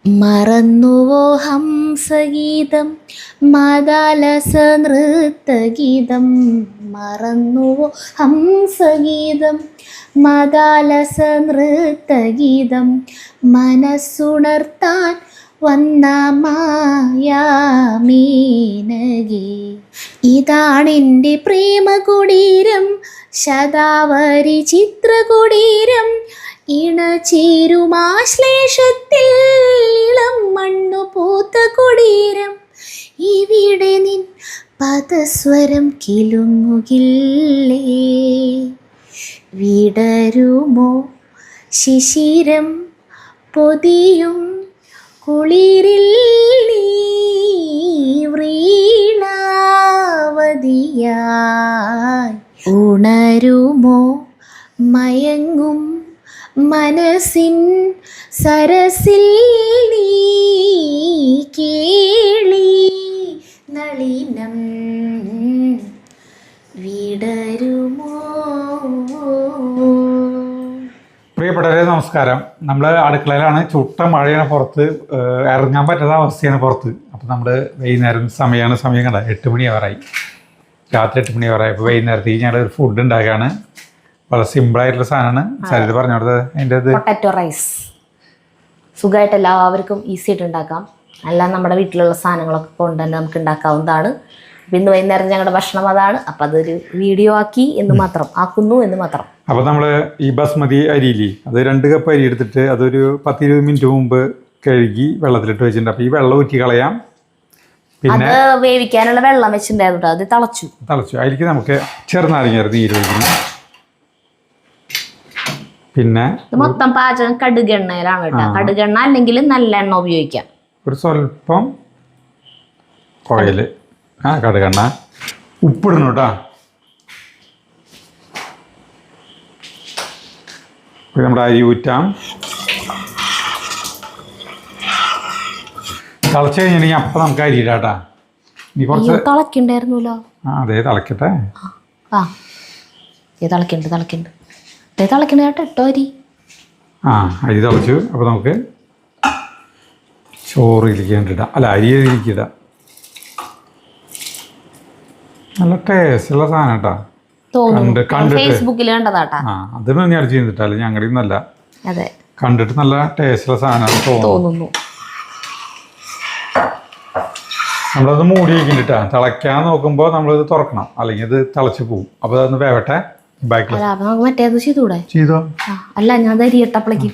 മറന്നുവോ ഹംസഗീതം മദാലസ നൃത്തഗീതം മറന്നുവോ ഹംസഗീതം മദാലസ നൃത്തഗീതം മനസ്സുണർത്താൻ വന്ന മായാമീനകേ ഇതാണെൻ്റെ പ്രേമകുടീരം ശതാവരി ചിത്രകുടീരം ഇണചേരുമാശ്ലേഷത്തിൽ ഇളം മണ്ണു പൂത്ത കുടീരം ഇവിടെ നിൻ പദസ്വരം കിലുങ്ങുകില്ലേ വിടരുമോ ശിശിരം പൊതിയും കുളിരിൽ നീ വ്രീണാവതിയായി ഉണരുമോ മയങ്ങും മനസ്സിൻ സരസിൽ നീ കേളി നളിനം വിടരുമോ. പ്രിയപ്പെട്ടവരെ നമസ്കാരം. നമ്മൾ അടുക്കളയിലാണ്. ചുട്ട മഴയാണ്, പുറത്ത് ഇറങ്ങാൻ പറ്റാത്ത അവസ്ഥയാണ് പുറത്ത്. അപ്പം നമ്മൾ വൈകുന്നേരം സമയം കണ്ട 8 മണിയാവാറായി, രാത്രി 8 മണിയാവാറായി. അപ്പോൾ വൈകുന്നേരത്തേക്ക് ഞങ്ങൾ ഒരു ഫുഡ് ഉണ്ടാക്കുകയാണ്. വളരെ സിമ്പിളായിട്ടുള്ള സാധനമാണ്. സരിത പറഞ്ഞു കൊടുത്തത് അതിൻ്റെ പൊട്ടാറ്റോ റൈസ് സുഖമായിട്ട് എല്ലാവർക്കും ഈസി ആയിട്ട് ഉണ്ടാക്കാം. എല്ലാം നമ്മുടെ വീട്ടിലുള്ള സാധനങ്ങളൊക്കെ കൊണ്ട് തന്നെ നമുക്ക് ഉണ്ടാക്കാവുന്നതാണ്. അപ്പം ഇന്ന് വൈകുന്നേരം ഞങ്ങളുടെ ഭക്ഷണം അതാണ്. അപ്പം അതൊരു വീഡിയോ ആക്കി എന്ന് മാത്രം അപ്പോൾ നമ്മൾ ഈ ബസ്മതി അരിയില്ലേ, അത് 2 കപ്പ് അരി എടുത്തിട്ട് അതൊരു 10-20 മിനിറ്റ് മുമ്പ് കഴുകി വെള്ളത്തിലിട്ട് വെച്ചിട്ടുണ്ട്. അപ്പോൾ ഈ വെള്ളം ഊറ്റി കളയാം. പിന്നെ വേവിക്കാനുള്ള വെള്ളം വെച്ചിട്ടുണ്ടായിരുന്നു, അത് തിളച്ചു. അതിലേക്ക് നമുക്ക് ചെറുനാരങ്ങ നീര് ഒഴിക്കണം. പിന്നെ മൊത്തം പാചകം കടുകെണ്ണയിലാണ് കേട്ടോ. കടുകെണ്ണ അല്ലെങ്കിൽ നല്ല എണ്ണ ഉപയോഗിക്കാം. ഒരു സ്വല്പം ഓയിൽ, കടുകെണ്ണ, ഉപ്പിടണം കേട്ടോ. നമ്മുടെ അരി ഊറ്റാം. തിളച്ച് കഴിഞ്ഞിട്ടുണ്ടെങ്കിൽ അപ്പം നമുക്ക് അരി ഇടാട്ടാ. ഇനി കുറച്ച് തിളക്കണ്ടായിരുന്നല്ലോ. അതെ, തിളക്കട്ടെ. തിളക്കണ്ട് കേട്ടോ. ഇട്ടോ അരി അരി തിളച്ചു. അപ്പോൾ നമുക്ക് ചോറിലേക്ക് ഇടാം. അല്ല, അരിയിലേക്ക് ഇടാം. നല്ല ടേസ്റ്റുള്ള സാധനം കേട്ടോ. ഫേസ്ബുക്കിൽ കണ്ടതാട്ടാ. അതൊന്നും ഞാൻ ചെയ്തിട്ടല്ല, ഞങ്ങളുടെ ഒന്നല്ല. അതെ, കണ്ടിട്ട് നല്ല ടേസ്റ്റുള്ള സാധനം തോന്നുന്നു. നമ്മളത് മൂടി വയ്ക്കുന്നുട്ടാ. തിളയ്ക്കാൻ നോക്കുമ്പോൾ നമ്മളിത് തുറക്കണം, അല്ലെങ്കിൽ ഇത് തിളച്ച് പോവും. അപ്പോൾ അതൊന്ന് വേവട്ടെ. മറ്റേത് ചെയ്തോ. അല്ല, ഞാൻ അരിയട്ടപ്പളേക്ക്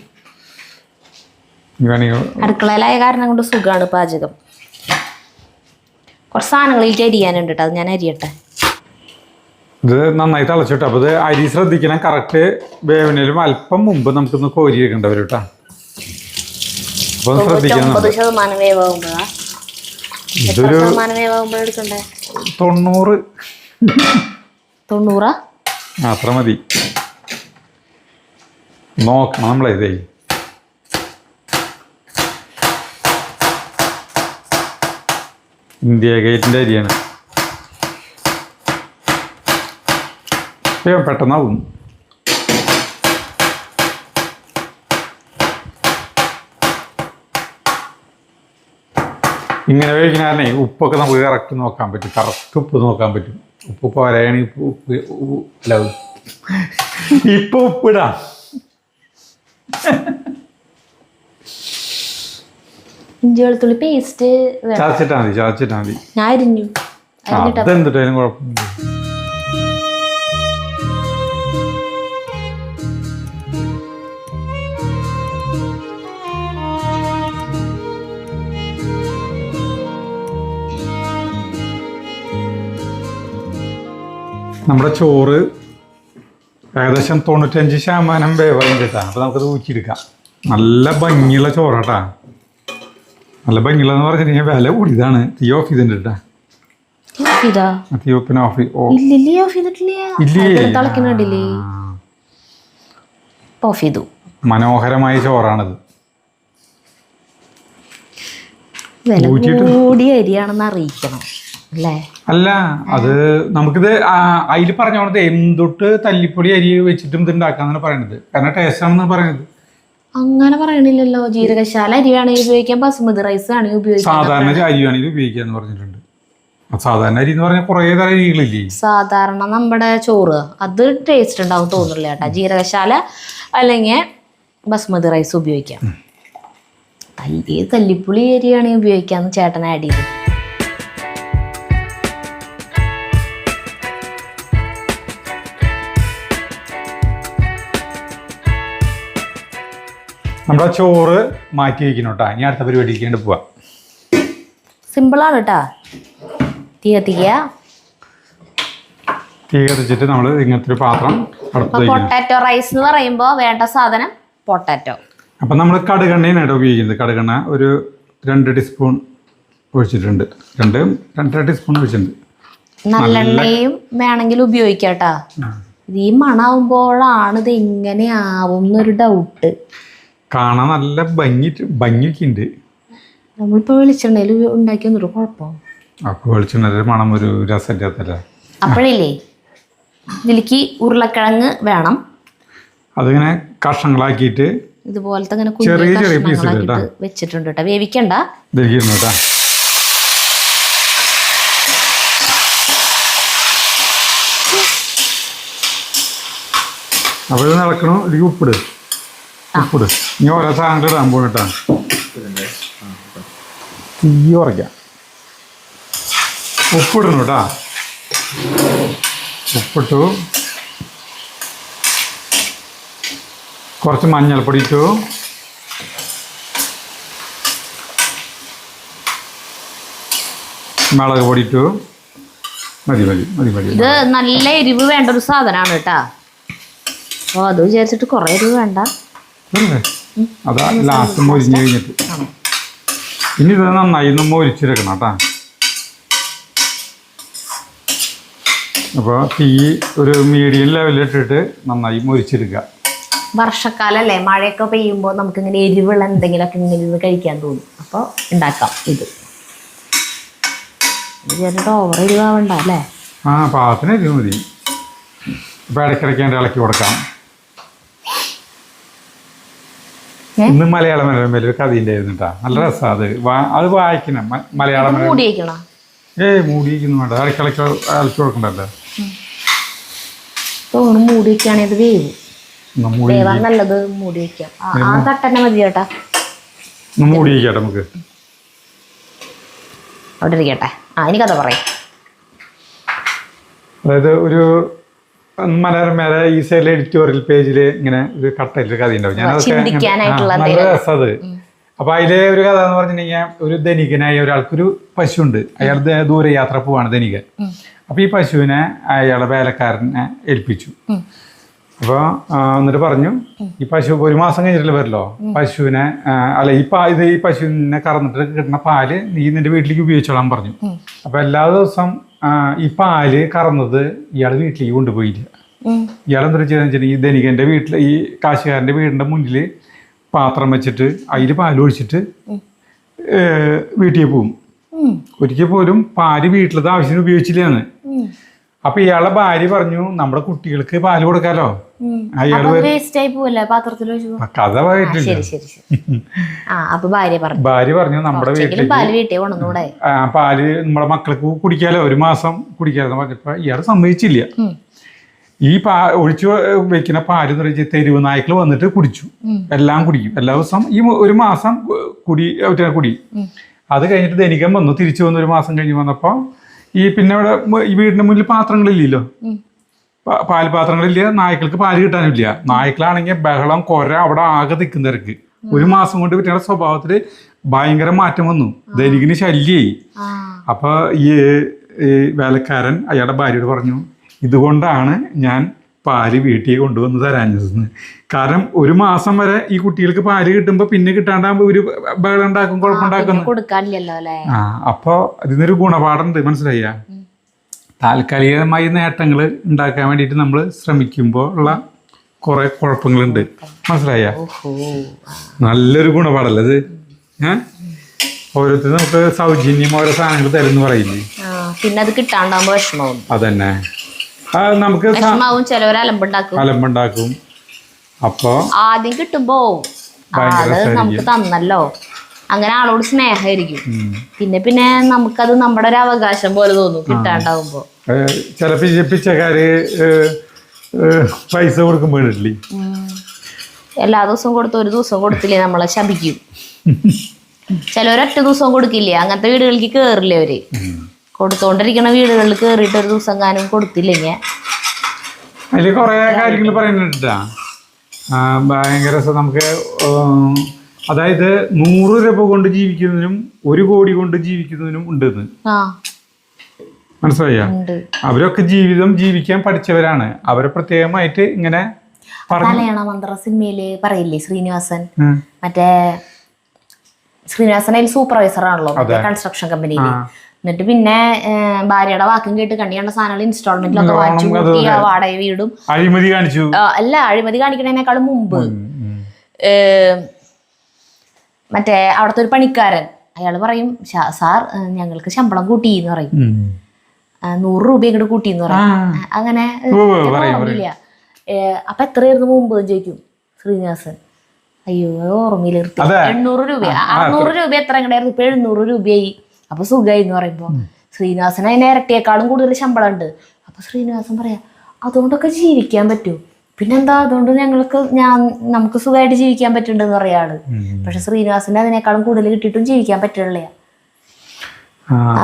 അടുക്കളയിലായ കാരണം കൊണ്ട് സുഖമാണ് പാചകം. കുറച്ച് സാധനങ്ങളിലേക്ക് അരിയാനുണ്ട് കേട്ടോ, അത് ഞാൻ അരിയട്ടെ. ഇത് നന്നായി തിളച്ചിട്ട്. അപ്പോൾ ഇത് അരി ശ്രദ്ധിക്കണം, കറക്റ്റ് വേവിനും അല്പം മുമ്പ് നമുക്കൊന്ന് കോരിയെടുക്കേണ്ടി വരും കേട്ടോ. അപ്പോൾ ശ്രദ്ധിക്കണം. 90% വേവാകുമ്പോഴാ. ഇതൊരു 90 അത്ര മതി. നോക്കണം നമ്മളെ. ഇതേ ഇന്ത്യ ഗേറ്റിൻ്റെ അരിയാണ്. പെട്ടെന്നാവും. ഇങ്ങനെ വേവിക്കാനേ ഉപ്പൊക്കെ നമുക്ക് കറക്റ്റ് നോക്കാൻ പറ്റും. കറക്റ്റ് ഉപ്പ് നോക്കാൻ പറ്റും. ഉപ്പ് പോരാണെങ്കിൽ ഇപ്പൊ ഉപ്പിടാം. ഇഞ്ചി വെളുത്തുള്ളി പേസ്റ്റ് ചതച്ചിട്ടാ മതി. ഞാൻ അരിഞ്ഞു. അതെന്തിട്ടായാലും കുഴപ്പമില്ല. നമ്മുടെ ചോറ് ഏകദേശം 95% വേവായി കേട്ടാ. അപ്പോൾ നമുക്കത് ഊറ്റിയെടുക്കാം. നല്ല ഭംഗിയുള്ള ചോറാട്ടാ. നല്ല ഭംഗിയുള്ളതെന്ന് പറഞ്ഞു കഴിഞ്ഞാൽ വില കൂടിയതാണ്. തീ ഓഫ് ചെയ്തിട്ടുണ്ട് കേട്ടാ. തീ പിന്നെ ഓഫ് ചെയ്തു. മനോഹരമായ ചോറാണിത്. അരിയാണെന്ന് അറിയിക്കണം അല്ലേ? അല്ല, അത് നമുക്കിത് അതിൽ പറഞ്ഞോളത് എന്തൊട്ട് തല്ലിപ്പൊടി അരി വെച്ചിട്ടും ഇത് ഉണ്ടാക്കാന്നാണ് പറയണത്. കാരണം ടേസ്റ്റ് ആണെന്ന് പറയുന്നത്. അങ്ങനെ പറയണില്ലല്ലോ. ജീരകശാല അരി വേണമെങ്കിൽ ഉപയോഗിക്കാം, ബസുമതി റൈസ് വേണമെങ്കിൽ ഉപയോഗിക്കാം. സാധാരണ അരി വേണമെങ്കിൽ ഉപയോഗിക്കാന്ന് പറഞ്ഞിട്ടുണ്ട്. സാധാരണ അരി എന്ന് പറഞ്ഞാൽ കുറേ തരം അരികളില്ലേ? സാധാരണ നമ്മുടെ ചോറ് അത് ടേസ്റ്റ് ഉണ്ടാവും തോന്നില്ല ചേട്ടാ. ജീരകശാല അല്ലെങ്കിൽ ബസുമതി റൈസ് ഉപയോഗിക്കാം. തല്ലിപ്പുളി അരിയാണെങ്കിൽ ഉപയോഗിക്കാന്ന് ചേട്ടൻ ആഡ് ചെയ്തു. നമ്മുടെ ചോറ് മാറ്റി വയ്ക്കണം കേട്ടോ. ഇനി അടുത്ത പരിപാടിക്ക് പോവാം. സിമ്പിളാണ് കേട്ടാ. തീ കത്തിച്ചിട്ട് നമ്മൾ ഇങ്ങനത്തെ ഒരു പാത്രം അടുത്ത്. പൊട്ടാറ്റോ റൈസ് എന്ന് പറയുമ്പോൾ വേണ്ട സാധനം പൊട്ടാറ്റോ. അപ്പം നമ്മൾ കടുകെണ്ണയാണ് ഇവിടെ ഉപയോഗിക്കുന്നത്. കടുകെണ്ണ ഒരു 2 ടീസ്പൂൺ ഒഴിച്ചിട്ടുണ്ട്. 2-2.5 ടീസ്പൂൺ ഒഴിച്ചിട്ടുണ്ട്. നല്ലെണ്ണയും വേണമെങ്കിൽ ഉപയോഗിക്കാട്ടാ. ഈ മണാവുമ്പോഴാണ് ഇത് എങ്ങനെയാവും എന്നൊരു ഡൗട്ട്. കാണാൻ നല്ല ഭംഗിയൊക്കെ ഉണ്ട്. നമ്മളിപ്പോൾ വെളിച്ചെണ്ണയിൽ ഉണ്ടാക്കിയൊന്നൊരു കുഴപ്പം. അപ്പോൾ വെളിച്ചെണ്ണ മണം ഒരു രസമില്ലാത്തല്ല. അപ്പോഴില്ലേ ഇതിലേക്ക് ഉരുളക്കിഴങ്ങ് വേണം. അതിങ്ങനെ കഷ്ണങ്ങളാക്കിയിട്ട് ഇതുപോലത്തെ ഇങ്ങനെ ചെറിയ ചെറിയ പീസുകൾ വെച്ചിട്ടുണ്ട് കേട്ടോ. വേവിക്കണ്ട. അപ്പോൾ ഇത് നടക്കണു. ഇതിലേക്ക് ഉപ്പിട്. ഇനി ഓരോ സാധനങ്ങൾ ഇടാൻ പോകട്ടോ. തീ ഉറയ്ക്കാം. ഉപ്പിടണം കേട്ടോ. ഉപ്പിട്ടു. കുറച്ച് മഞ്ഞൾപ്പൊടി ഇട്ടു. മുളക് പൊടി ഇട്ടു. മതി. ഇത് നല്ല എരിവ് വേണ്ട ഒരു സാധനമാണ് കേട്ടാ. അപ്പോൾ അത് വിചാരിച്ചിട്ട് കുറേ എരിവ് വേണ്ട. അതാ ലാസ്റ്റ് മൊരിഞ്ഞ് കഴിഞ്ഞിട്ട്. ഇനി ഇത് നന്നായി മൊരിച്ചെടുക്കണം കേട്ടാ. അപ്പോൾ തീ ഒരു മീഡിയം ലെവലിലിട്ടിട്ട് നന്നായി മൊരിച്ചെടുക്കുക. വർഷക്കാലല്ലേ, മഴയൊക്കെ പെയ്യുമ്പോൾ നമുക്കിങ്ങനെ എരിവുള്ള എന്തെങ്കിലുമൊക്കെ ഇങ്ങനെ ഇരുന്ന് കഴിക്കാൻ തോന്നും. അപ്പോൾ ഉണ്ടാക്കാം ഇത്. ചേട്ടൻ ഓവർ എരിവാവണ്ട അല്ലേ? പാകത്തിന് എരിവ് മതി. അപ്പോൾ ഇടയ്ക്കിടയ്ക്ക് ഇളക്കി കൊടുക്കാം. ഇന്ന് മലയാള മനോരമയിൽ ഒരു കഥ ഉണ്ടായിരുന്നു കേട്ടോ. നല്ല രസമാണ് അത് വായിക്കണം. മലയാള മനോരമ മൂടിയിരിക്കുന്നു വേണ്ട. ഇടയ്ക്കിടയ്ക്ക് ഇളക്കി കൊടുക്കണ്ടല്ലോ. മൂടി വെക്കുകയാണെങ്കിൽ നല്ലത്. മൂടി വെക്കാം. ആ തട്ടന്നെ മതി ചേട്ടാ. മൂടി വയ്ക്കട്ടെ നമുക്ക്. അവിടെ ഇരിക്കട്ടെ. ഇനി കഥ പറയാം. അതായത് ഒരു മനോരമയുടെ ഈ സൈഡിലെ എഡിറ്റോറിയൽ പേജിൽ ഇങ്ങനെ ഒരു കട്ടയിൽ കഥ ഉണ്ടാവും. നല്ല രസത്. അപ്പൊ അതിലെ ഒരു കഥ എന്ന് പറഞ്ഞിട്ടുണ്ടെങ്കിൽ ഒരു ധനികനായ ഒരാൾക്കൊരു പശുവുണ്ട്. അയാൾ ദൂരെ യാത്ര പോവാണ് ധനികൻ. അപ്പൊ ഈ പശുവിനെ അയാളെ വേലക്കാരനെ ഏൽപ്പിച്ചു. അപ്പോൾ എന്നിട്ട് പറഞ്ഞു, ഈ പശു 1 മാസം കഴിഞ്ഞിട്ടല്ലേ വരല്ലോ. പശുവിനെ അല്ല ഈ പശുവിനെ കറന്നിട്ട് കിട്ടുന്ന പാല് നീ നിന്റെ വീട്ടിലേക്ക് ഉപയോഗിച്ചോളാൻ പറഞ്ഞു. അപ്പൊ എല്ലാ ദിവസം ഈ പാല് കറന്നത് ഇയാൾ വീട്ടിലേക്ക് കൊണ്ടുപോയില്ല. ഇയാൾ എന്താ ചെയ്തെന്ന് വെച്ചിട്ടുണ്ടെങ്കിൽ ഈ ധനികന്റെ വീട്ടിൽ ഈ കാശുകാരന്റെ വീടിന്റെ മുന്നിൽ പാത്രം വെച്ചിട്ട് അതിൽ പാലൊഴിച്ചിട്ട് വീട്ടിൽ പോവും. ഒരിക്കൽ പോലും പാല് വീട്ടിലത് ആവശ്യത്തിന് ഉപയോഗിച്ചില്ലാന്ന്. അപ്പൊ ഇയാളുടെ ഭാര്യ പറഞ്ഞു, നമ്മുടെ കുട്ടികൾക്ക് പാല് കൊടുക്കാലോ. അയാള് കഥ പോയിട്ടില്ല. ഭാര്യ പറഞ്ഞു നമ്മുടെ വീട്ടിലേക്ക് പാല് നമ്മുടെ മക്കൾക്ക് കുടിക്കാലോ, 1 മാസം കുടിക്കാലോ പറഞ്ഞപ്പോ ഇയാൾ സമ്മതിച്ചില്ല. ഈ ഒഴിച്ചു വെക്കുന്ന പാല് എന്ന് പറഞ്ഞാൽ തെരുവ് നായ്ക്കൾ വന്നിട്ട് കുടിച്ചു. എല്ലാം കുടിക്കും. എല്ലാ ദിവസം ഈ 1 മാസം കുടി. അത് കഴിഞ്ഞിട്ട് ധനികൻ വന്നു. തിരിച്ചു വന്ന് 1 മാസം കഴിഞ്ഞ് വന്നപ്പോൾ പിന്നെ ഇവിടെ ഈ വീടിന്റെ മുന്നിൽ പാത്രങ്ങളില്ലല്ലോ, പാൽപാത്രങ്ങളില്ല. നായ്ക്കൾക്ക് പാല് കിട്ടാനില്ല. നായ്ക്കളാണെങ്കിൽ ബഹളം കൊര അവിടെ ആകെ തിക്കും തിരക്ക്. 1 മാസം കൊണ്ട് വീട്ടിലെ സ്വഭാവത്തില് ഭയങ്കര മാറ്റം വന്നു. ധനികന് ശല്യായി. അപ്പൊ ഈ വേലക്കാരൻ അയാളുടെ ഭാര്യയോട് പറഞ്ഞു, ഇതുകൊണ്ടാണ് ഞാൻ പാല് വീട്ടിൽ കൊണ്ടുവന്ന് തരാഞ്ഞതെന്ന്. കാരണം 1 മാസം വരെ ഈ കുട്ടികൾക്ക് പാല് കിട്ടുമ്പോ പിന്നെ കിട്ടാണ്ടാകുമ്പോ ഒരു ബഹളം ഉണ്ടാക്കും, കുഴപ്പമുണ്ടാക്കുന്നു. അപ്പൊ ഇതിനൊരു ഗുണപാഠമുണ്ട്, മനസ്സിലായ? താൽക്കാലികമായി നേട്ടങ്ങൾ ഉണ്ടാക്കാൻ വേണ്ടിയിട്ട് നമ്മൾ ശ്രമിക്കുമ്പോൾ ഉള്ള കുറെ കുഴപ്പങ്ങളുണ്ട്, മനസ്സിലായ? നല്ലൊരു ഗുണപാഠല്ലേ ഇത്? ഓരോരുത്തർ നമുക്ക് സൗജന്യം ഓരോ സാധനങ്ങൾ തരുന്നു പറയില്ലേ, പിന്നെ അത് കിട്ടാണ്ടാകുമ്പോ വിഷമാവും. അതന്നെ, നമുക്ക് അലമ്പുണ്ടാക്കും. അപ്പൊ ആദ്യം കിട്ടുമ്പോ ആള് നമുക്ക് തന്നല്ലോ, അങ്ങനെ ആളോട് സ്നേഹമായിരിക്കും. പിന്നെ നമുക്കത് നമ്മുടെ ഒരു അവകാശം പോലെ തോന്നും കിട്ടാണ്ടാവുമ്പോ. ചില പിച്ചക്കാര് പൈസ കൊടുക്കുമ്പോഴില്ലേ, എല്ലാ ദിവസവും കൊടുത്ത് ഒരു ദിവസം കൊടുത്തില്ലേ നമ്മളെ ശപിക്കും. ചിലവരൊറ്റ ദിവസവും കൊടുക്കില്ലേ, അങ്ങനത്തെ വീടുകളിലേക്ക് കേറില്ലേ അവര്. കൊടുത്തോണ്ടിരിക്കണ വീടുകളിൽ കേറിയിട്ട് ഒരു ദിവസം കാനും കൊടുത്തില്ലെങ്കിൽ അതില് കൊറേ കാര്യങ്ങൾ പറയുന്നുണ്ടാ. ഭയങ്കര നമുക്ക് അതായത് 100 രൂപ കൊണ്ട് ജീവിക്കുന്നതിനും 1 കോടി കൊണ്ട് ജീവിക്കുന്നതിനും ഉണ്ടെന്ന് മനസ്സിലായ. അവരൊക്കെ ജീവിതം ജീവിക്കാൻ പഠിച്ചവരാണ്. അവരെ പ്രത്യേകമായിട്ട് ഇങ്ങനെ മന്ത്ര സിനിമയില് പറയില്ലേ ശ്രീനിവാസൻ, മറ്റേ ശ്രീനിവാസൻ അതിൽ സൂപ്പർവൈസർ ആണല്ലോ കൺസ്ട്രക്ഷൻ കമ്പനിയില്. എന്നിട്ട് പിന്നെ ഭാര്യയുടെ വാക്കും കേട്ട് കണ്ടിയുള്ള സാധനങ്ങൾ ഇൻസ്റ്റാൾമെന്റിലൊക്കെ വാങ്ങിച്ചു കൂട്ടി ആ വാടക വീടും അഴിമതി കാണിച്ചു. അല്ല, അഴിമതി കാണിക്കുന്നതിനേക്കാളും മുമ്പ് മറ്റേ അവിടുത്തെ ഒരു പണിക്കാരൻ അയാൾ പറയും, സാർ ഞങ്ങൾക്ക് ശമ്പളം കൂട്ടി എന്ന് പറയും, 100 രൂപ ഇങ്ങോട്ട് കൂട്ടിന്ന് പറയും. അങ്ങനെ ഓർമ്മയില്ല. അപ്പൊ എത്രയായിരുന്നു മുമ്പ് ചോദിക്കും ശ്രീനിവാസൻ. അയ്യോ ഓർമ്മയില്ല, 800 രൂപ 600 രൂപ എത്ര എങ്ങനെയായിരുന്നു, ഇപ്പൊ 700 രൂപയായി. അപ്പൊ സുഖമായി എന്ന് പറയുമ്പോ ശ്രീനിവാസൻ അതിനെ ഇരട്ടിയേക്കാളും കൂടുതൽ ശമ്പളം ഉണ്ട്. അപ്പൊ ശ്രീനിവാസൻ പറയാ, അതുകൊണ്ടൊക്കെ ജീവിക്കാൻ പറ്റൂ, പിന്നെന്താ അതുകൊണ്ട് നമുക്ക് സുഖമായിട്ട് ജീവിക്കാൻ പറ്റുന്നുണ്ടെന്ന് പറയാള്. പക്ഷെ ശ്രീനിവാസന്റെ അതിനേക്കാളും കൂടുതൽ കിട്ടിയിട്ടും ജീവിക്കാൻ പറ്റില്ല.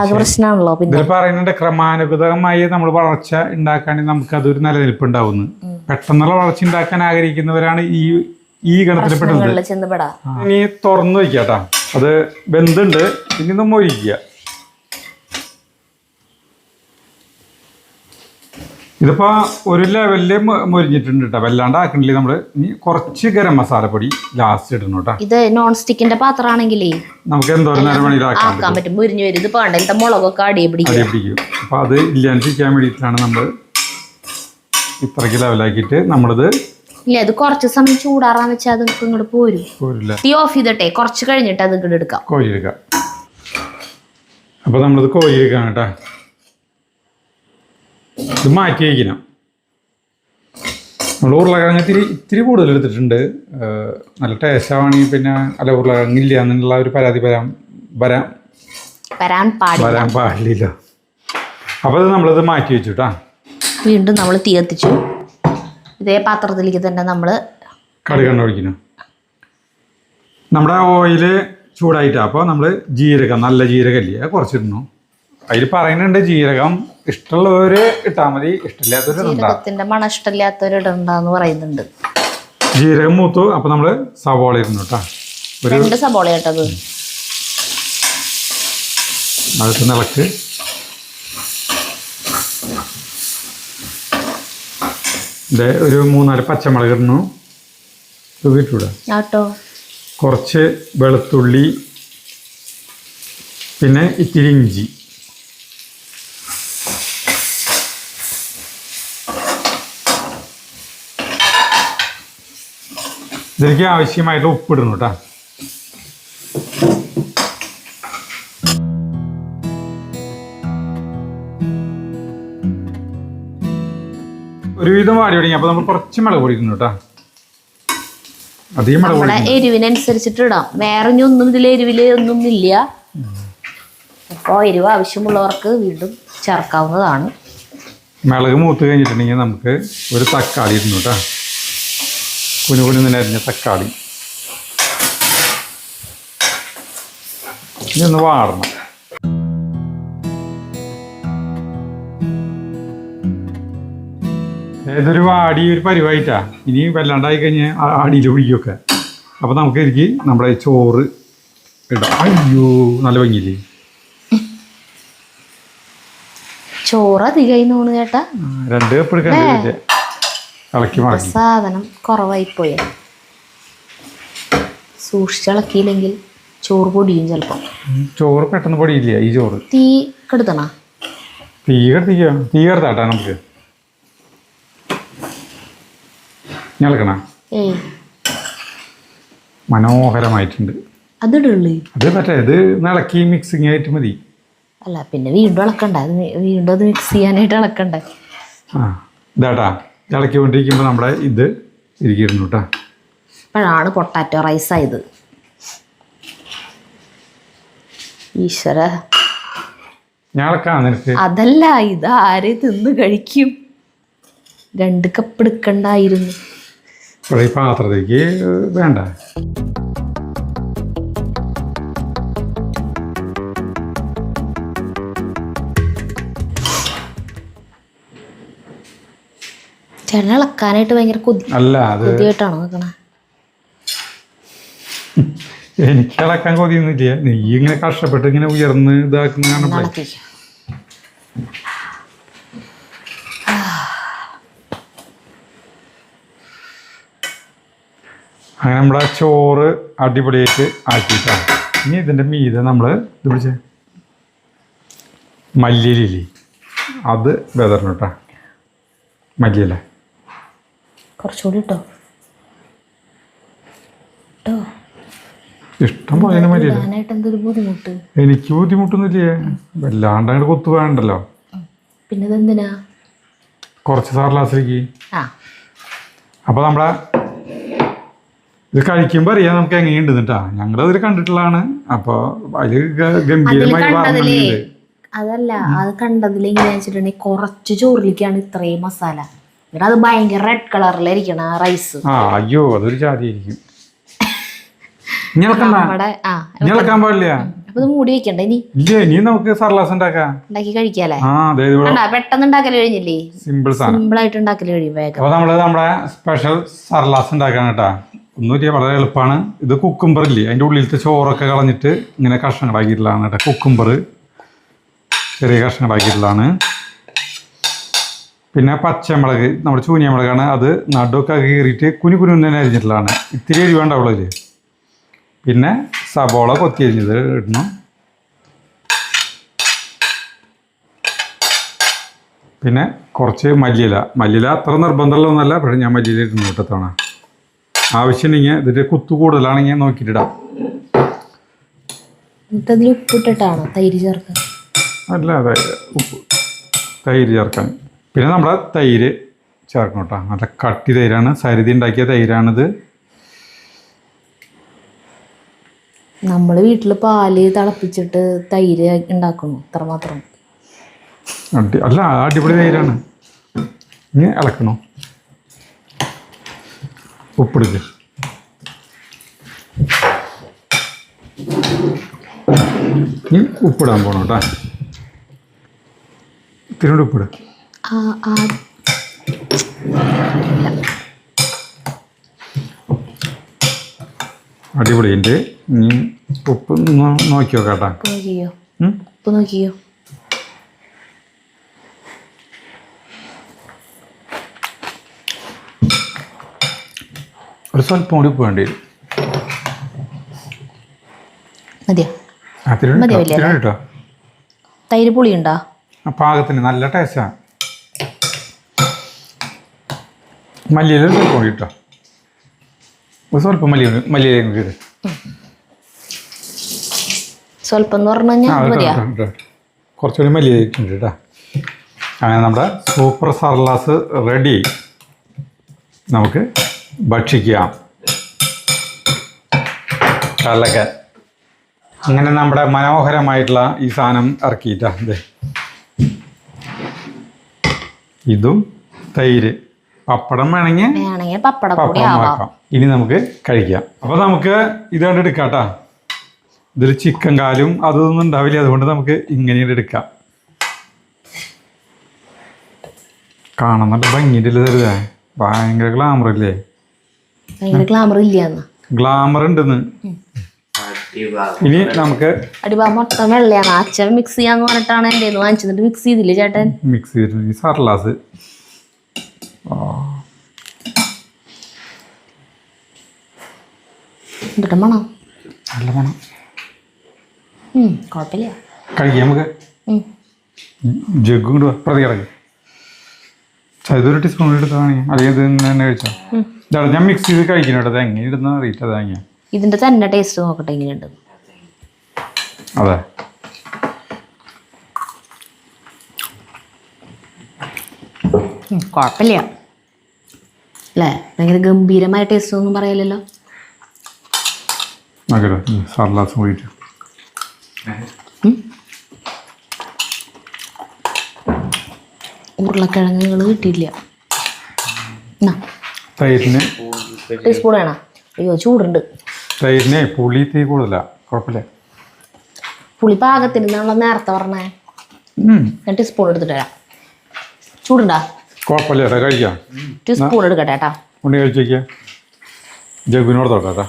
ആകെ പ്രശ്നമാണല്ലോ. പിന്നെ പറയുന്നുണ്ട് ക്രമാനുഗതമായി നമ്മൾ വളർച്ച ഉണ്ടാക്കുകയാണെങ്കിൽ നമുക്ക് അതൊരു നിലനിൽപ്പ് ഉണ്ടാവുന്നു. പെട്ടെന്നുള്ള വളർച്ച ഉണ്ടാക്കാൻ ആഗ്രഹിക്കുന്നവരാണ് ഈ ഗണത്തിൽപ്പെടുന്നത്. ഇനി തുറന്നു വയ്ക്കാട്ടാ, അത് വെന്തുണ്ട്, ഇനി നമ്മൾ ഒഴിക്കുക. ഇതിപ്പോ ഒരു ലെവലില് മൊരിഞ്ഞിട്ടുണ്ട് കേട്ടോ, വല്ലാണ്ട് ആക്കണില്ലേ നമ്മള്. ഇനി കുറച്ച് ഗരം മസാലപ്പൊടി ലാസ്റ്റ് ഇടണം കേട്ടോ. ഇത് നോൺ സ്റ്റിക്കിന്റെ പാത്രമാണെങ്കിലേ നമുക്ക് എന്തോരം നേരം വേണമെങ്കിലും ആക്കാൻ പറ്റും. മുരിഞ്ഞു വരും. ഇത് പാണ്ടത്തെ മുളകൊക്കെ അടിയെ പിടിക്കും. അപ്പൊ അത് ഇല്ലാണ്ടിരിക്കാൻ വേണ്ടിയിട്ടാണ് നമ്മൾ ഇത്രയ്ക്ക് ലെവലാക്കിയിട്ട് നമ്മളിത് ഇല്ല, അത് കുറച്ച് സമയം ചൂടാറാന്ന് വെച്ചാൽ അത് ഇങ്ങോട്ട് പോരില്ല. തീ ഓഫ് ചെയ്തിട്ടെ കുറച്ച് കഴിഞ്ഞിട്ട് അത് ഇങ്ങോട്ട് എടുക്കാം, കോരിയെടുക്കാം. അപ്പൊ നമ്മളിത് കോരിയെടുക്കാം കേട്ടാ. ഇത് മാറ്റി വയ്ക്കണം. നമ്മൾ ഉരുളക്കിഴങ്ങ് ഇത്തിരി കൂടുതൽ എടുത്തിട്ടുണ്ട്. നല്ല ടേസ്റ്റ് ആവുകയാണെങ്കിൽ പിന്നെ അല്ല ഉരുളക്കിഴങ്ങില്ല എന്നുള്ള ഒരു പരാതി വരാൻ പാടില്ല. അപ്പോൾ അത് നമ്മളിത് മാറ്റി വെച്ചു കേട്ടാ. വീണ്ടും നമ്മൾ തീ കത്തിച്ചു. ഇതേ പാത്രത്തിലേക്ക് തന്നെ നമ്മൾ കടുകെണ്ണ ഒഴിക്കുന്നു. നമ്മുടെ ഓയില് ചൂടായിട്ടാണ്. അപ്പോൾ നമ്മൾ ജീരകം, നല്ല ജീരകല്ലേ, അത് കുറച്ചിരുന്നു. അതിൽ പറയുന്നുണ്ട് ജീരകം ഇഷ്ടമുള്ളവര് ഇട്ടാൽ മതി, ഇഷ്ടമില്ലാത്തവര് ജീരകത്തിന്റെ മണം ഇഷ്ടമില്ലാത്തവര് ഇടണ്ടെന്ന് പറയുന്നുണ്ട്. ജീരകം മൂത്തു. അപ്പൊ നമ്മള് സവോള ഇരുന്നു കേട്ടാ, 2 സവോള കേട്ടത്. അടുത്ത് നിളക്ക്. ഇത് ഒരു 3-4 പച്ചമുളക് ഇടുന്നു. വീട്ടിലൂടെ കുറച്ച് വെളുത്തുള്ളി, പിന്നെ ഇത്തിരി ഇഞ്ചി. ഇതിലേക്ക് ആവശ്യമായിട്ട് ഉപ്പിടണം കേട്ടോ. ഒരുവിധം വാടി തുടങ്ങി. അപ്പൊ നമ്മൾ കുറച്ച് മുളക് പൊടി ഇടുന്നു കേട്ടോ. അധികം മുളക് പൊടി എരിവിനനുസരിച്ചിട്ട് ഇടാം. വേറെ ഒന്നും ഇതിൽ എരിവില് ഒന്നും ഇല്ല. അപ്പോൾ എരിവ് ആവശ്യമുള്ളവർക്ക് വീണ്ടും ചേർക്കാവുന്നതാണ്. മുളക് മൂത്ത് കഴിഞ്ഞിട്ടുണ്ടെങ്കിൽ നമുക്ക് ഒരു തക്കാളി ഇടുന്നു കേട്ടോ. കുനുകുനുന്ന് അരിഞ്ഞ തക്കാളി ഇനി ഒന്ന് വാടണം. ഏതൊരു വാടി ഒരു പരിവായിട്ടാ. ഇനി വല്ലാണ്ടായി കഴിഞ്ഞാൽ ആടിയിൽ പിടിക്കൊക്കെ. അപ്പൊ നമുക്ക് എനിക്ക് നമ്മുടെ ചോറ് ഇടാം. അയ്യോ നല്ല ഭംഗിയില്ലേ ചോറ് അധികം ചേട്ടാ. 2 കപ്പ് എടുക്കാൻ ഇളക്കി മാറ്റി. സാധനം കുറവായി പോയ സൂക്ഷിച്ചിളക്കിയില്ലെങ്കിൽ ചോറ് പൊടിയും ചിലപ്പോ. ചോറ് പെട്ടെന്ന് പൊടിയില്ല ഈ ചോറ്. തീ കെടുത്തണ? തീ കെടുത്താട്ടാ നമുക്ക്. ഇളക്കണ മനോഹരമായിട്ടുണ്ട്. അത് മറ്റേ ഇത് ഇളക്കി മിക്സിങ് ആയിട്ട് മതി. അല്ല പിന്നെ വീണ്ടും ഇളക്കണ്ട, വീണ്ടും അത് മിക്സ് ചെയ്യാനായിട്ട് ഇളക്കണ്ടേ. ഇതാട്ടാ ഇളക്കിക്കൊണ്ടിരിക്കുമ്പോൾ നമ്മുടെ ഇത് ഇരിക്കുന്നു കേട്ടോ. ഇപ്പോഴാണ് പൊട്ടാറ്റോ റൈസ് ആയത്. ഈശ്വര, അതല്ല, ഇത് ആരെ തിന്ന് കഴിക്കും? 2 കപ്പ് എടുക്കണ്ടായിരുന്നു. പാത്രത്തേക്ക് വേണ്ട. ചേട്ടനെ ഇളക്കാനായിട്ട് ഭയങ്കര കൊതിയായിട്ടാണോ നോക്കണേ? എനിക്ക് ഇളക്കാൻ കൊതിയൊന്നുമില്ല. നീ ഇങ്ങനെ കഷ്ടപ്പെട്ട് ഇങ്ങനെ ഉയർന്ന് ഇതാക്കുന്ന അങ്ങനെ നമ്മുടെ ചോറ് അടിപൊളിയായിട്ട് ആക്കിയിട്ടാണ്. ഇനി ഇതിൻ്റെ മീതെ നമ്മൾ ഇത് പിടിച്ച മല്ലിയിലില്ലേ, അത് വെതറണം കേട്ടോ. മല്ലിയില കുറച്ചുകൂടി ഇട്ടോ. ഇഷ്ടം പോലെ മല്ലിയില. ബുദ്ധിമുട്ട് എനിക്ക് ബുദ്ധിമുട്ടൊന്നുമില്ലേ, വല്ലാണ്ട് അങ്ങോട്ട് കൊത്തു വേണ്ടല്ലോ. പിന്നെ ഇതെന്തിനാ? കുറച്ച് സർലാസിലേക്ക്. അപ്പോൾ നമ്മളെ ഇത് കഴിക്കുമ്പോൾ അറിയാം നമുക്ക് എങ്ങനെയുണ്ട് കേട്ടാ. ഞങ്ങളതിൽ കണ്ടിട്ടുള്ളതാണ്. അപ്പോൾ അതിൽ ഗംഭീരമായി പറഞ്ഞിട്ടുണ്ട്. അതല്ല, അത് കണ്ടതിൽ എങ്ങനെയാ വെച്ചിട്ടുണ്ടെങ്കിൽ കുറച്ച് ചോറിലേക്കാണ് ഇത്രയും മസാല. ഇവിടെ അത് ഭയങ്കര റെഡ് കളറിലായിരിക്കണം ആ റൈസ്. അയ്യോ, അതൊരു ജാതിയായിരിക്കും. ഞങ്ങളക്കാൻ പാടില്ല. അപ്പൊ ഇത് മൂടി വെക്കണ്ട ഇനി? ഇല്ല, ഇനി നമുക്ക് സർലാസ് ഉണ്ടാക്കി കഴിക്കാല്ലേ? പെട്ടെന്ന് ഉണ്ടാക്കല് കഴിഞ്ഞില്ലേ? സിമ്പിൾ ആയിട്ട് ഉണ്ടാക്കല് കഴിയും. അപ്പൊ നമ്മള് നമ്മുടെ സ്പെഷ്യൽ സർലാസ് ഉണ്ടാക്കാൻ കേട്ടാ. ഒന്നുമില്ല, വളരെ എളുപ്പമാണ്. ഇത് കുക്കുംബർ ഇല്ലേ, അതിൻ്റെ ഉള്ളിലത്തെ ചോറൊക്കെ കളഞ്ഞിട്ട് ഇങ്ങനെ കഷ്ണങ്ങളാക്കിയിട്ടുള്ളതാണ് കേട്ടോ. കുക്കുംബർ ചെറിയ കഷ്ണങ്ങളാക്കിയിട്ടുള്ളതാണ്. പിന്നെ പച്ചമുളക്, നമ്മുടെ ചൂനിയ മുളകാണ്, അത് നടുവൊക്കെ കീറിയിട്ട് കുനുകുനെ അരിഞ്ഞിട്ടുള്ളതാണ്. ഇത്തിരി എരി വേണ്ടാവുള്ളൂ ഇതിൽ. പിന്നെ സബോള കൊത്തി അരിഞ്ഞത് ഇടണം. പിന്നെ കുറച്ച് മല്ലിയില അത്ര നിർബന്ധമുള്ളതൊന്നുമല്ല, പക്ഷേ ഞാൻ മല്ലിയില ഇടുന്നു കേട്ടത്തോണ. ആവശ്യമുണ്ടെങ്കിൽ ഇതിൻ്റെ കുത്തു കൂടുതലാണെങ്കിൽ നോക്കിയിട്ടിടാം. ഉപ്പിട്ടിട്ടാണോ തൈര് ചേർക്കാൻ? അല്ല, തൈര് ചേർക്കാൻ. പിന്നെ നമ്മുടെ തൈര് ചേർക്കണം കേട്ടോ. നല്ല കട്ടി തൈരാണ്, സരിതി ഉണ്ടാക്കിയ തൈരാണിത്. നമ്മൾ വീട്ടിൽ പാല് തിളപ്പിച്ചിട്ട് തൈര് ഉണ്ടാക്കണം, അത്രമാത്രം. അല്ല, അടിപൊളി തൈരാണ്. ഇനി ഇളക്കണോ? ഉപ്പിടുക. ഇനി ഉപ്പിടാൻ പോകണം കേട്ടോ. ഇത്തിരി ഉപ്പിട്. അടിപൊളി. എൻ്റെ ഇനി ഉപ്പ് നോക്കിയോ കേട്ടാ. ഉപ്പ് നോക്കിയോ? ഒരു സ്വല്പം കൂടി ഉപ്പ് വേണ്ടി വരും. കേട്ടോ. തൈര് പുളിയുണ്ടോ? പാകത്തിന് നല്ല ടേസ്റ്റാണ്. മല്ലിയില സ്വല്പം കൂടി ഇട്ടോ. സ്വല്പം മല്ലിയില കീറി. സ്വല്പം എന്ന് പറഞ്ഞു കഴിഞ്ഞാൽ കുറച്ചുകൂടി മല്ലിയില ഉണ്ട് കേട്ടോ. അങ്ങനെ നമ്മുടെ സൂപ്പർ സർലാസ് റെഡി. നമുക്ക് ഭക്ഷിക്കാം. കലക്കൻ. അങ്ങനെ നമ്മുടെ മനോഹരമായിട്ടുള്ള ഈ സാധനം ഇറക്കിയിട്ടാ. ഇതും തൈര്, പപ്പടം വേണമെങ്കിൽ പപ്പടം ആക്കാം. ഇനി നമുക്ക് കഴിക്കാം. അപ്പോൾ നമുക്ക് ഇത് കണ്ടെടുക്കാം കേട്ടോ. ഇതിൽ ചിക്കൻ കാലും അതൊന്നും ഉണ്ടാവില്ല, അതുകൊണ്ട് നമുക്ക് ഇങ്ങനെ എടുക്കാം. കാണാൻ നല്ല ഭംഗിയില്ല തരുതേ. ഭയങ്കര ഗ്ലാമർ ഇല്ലേ? ഗ്ലാമർ ഉണ്ടെന്ന്. ഇനി നമുക്ക് മൊത്തം വെള്ളയാണ്. അച്ഛൻ മിക്സ് ചെയ്യാന്ന് പറഞ്ഞിട്ടാണ് എൻ്റെ വാങ്ങിച്ചിട്ട് മിക്സ് ചെയ്തില്ലേ ചേട്ടൻ? മിക്സ് ചെയ്തിട്ട് ഈ സർലാസ് എന്നിട്ട് മണം നല്ല മണം. കുഴപ്പമില്ല, കഴിക്കാം നമുക്ക്. ജഗ്ഗും കൂടെ പ്രതി കിടക്കും. ഇതൊരു ടീസ്പൂൺ എടുത്തതാണ്, അല്ലെങ്കിൽ ഇത് തന്നെ കഴിച്ചോ? ഇതാണ് ഞാൻ മിക്സ് ചെയ്ത് കഴിക്കണം കേട്ടോ. എങ്ങനെ ഇടുന്ന അറിയില്ല. തേങ്ങ ഇതിന്റെ തന്നെ ടേസ്റ്റ് നോക്കട്ടെ എങ്ങനെയുണ്ട്. അതെ, കുഴപ്പമില്ല അല്ലേ? ഭയങ്കര ഗംഭീരമായ ടേസ്റ്റ് ഒന്നും പറയലല്ലോ. അങ്ങനെ സർലാസും പോയിട്ട് ഉരുളക്കിഴങ്ങുകൾ കിട്ടിയില്ല. തൈരിന് ടീസ്പൂൺ വേണം. അയ്യോ ചൂടുണ്ട്. തൈരിനെ പുളി തീ കൂടുതലാ, കുഴപ്പമില്ല. പുളി പാകത്തിന് നമ്മൾ നേരത്തെ പറഞ്ഞേ. ഞാൻ ടീസ്പൂൺ എടുത്തിട്ട് വരാം. ചൂടുണ്ടാ? കുഴപ്പമില്ല ഏട്ടാ, കഴിക്കാം. ടീസ്പൂൺ എടുക്കട്ടെ ഏട്ടാ. ഉണ്ണി കഴിച്ചേക്കാം. ജഗുവിനോട് തൊട്ടാ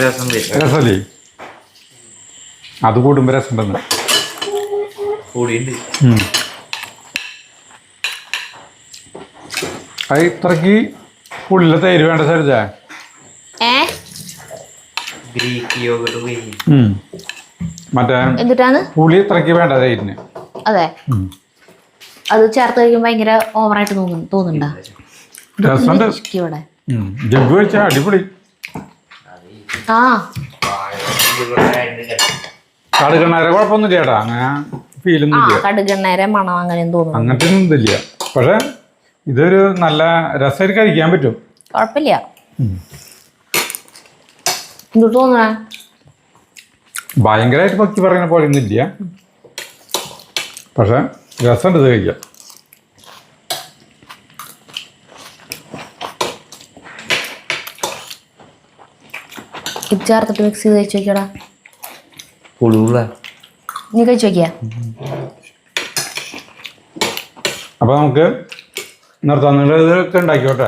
രസമല്ലേ? അത് കൂടുമ്പോ രസമുണ്ടെന്ന്. അത് ഇത്രക്ക് പുള്ളിലെ തൈര് വേണ്ട സരിജ. മറ്റേ എന്നിട്ടാണ് പുളി ഇത്രക്ക് വേണ്ട തൈരിന്. അതെ, അത് ചേർത്ത് കഴിക്കുമ്പോൾ ഭയങ്കര ഓവറായിട്ട് തോന്നുന്നുണ്ടോ? ഇവിടെ ജഗ്ഗു കഴിച്ചാൽ അടിപൊളി. ആ കടുകെണ്ണേരെ കുഴപ്പമൊന്നും ചേട്ടാ, അങ്ങനെ ഫീലൊന്നും ഇല്ല. കടുകെണ്ണേരെ മണം അങ്ങനെ തോന്നുന്നു. അങ്ങനത്തെ ഒന്നും ഇതില്ല. പക്ഷെ ഇതൊരു നല്ല രസമായിട്ട് കഴിക്കാൻ പറ്റും. കുഴപ്പമില്ല. എന്തു തോന്നണേ? ഭയങ്കരമായിട്ട് ഭക്തി പറയുന്ന പോലെ ഒന്നും ഇല്ല, പക്ഷെ രസമുണ്ട് ഇത് കഴിക്കാം. ഇത് ചേർത്തിട്ട് മിക്സ് ചെയ്ത് കഴിച്ചു നോക്കിയടാ. നീ കഴിച്ചു നോക്കിയാ? അപ്പൊ നമുക്ക് നിർത്താൻ, നിങ്ങൾ ഇതൊക്കെ ഉണ്ടാക്കിക്കോട്ടെ.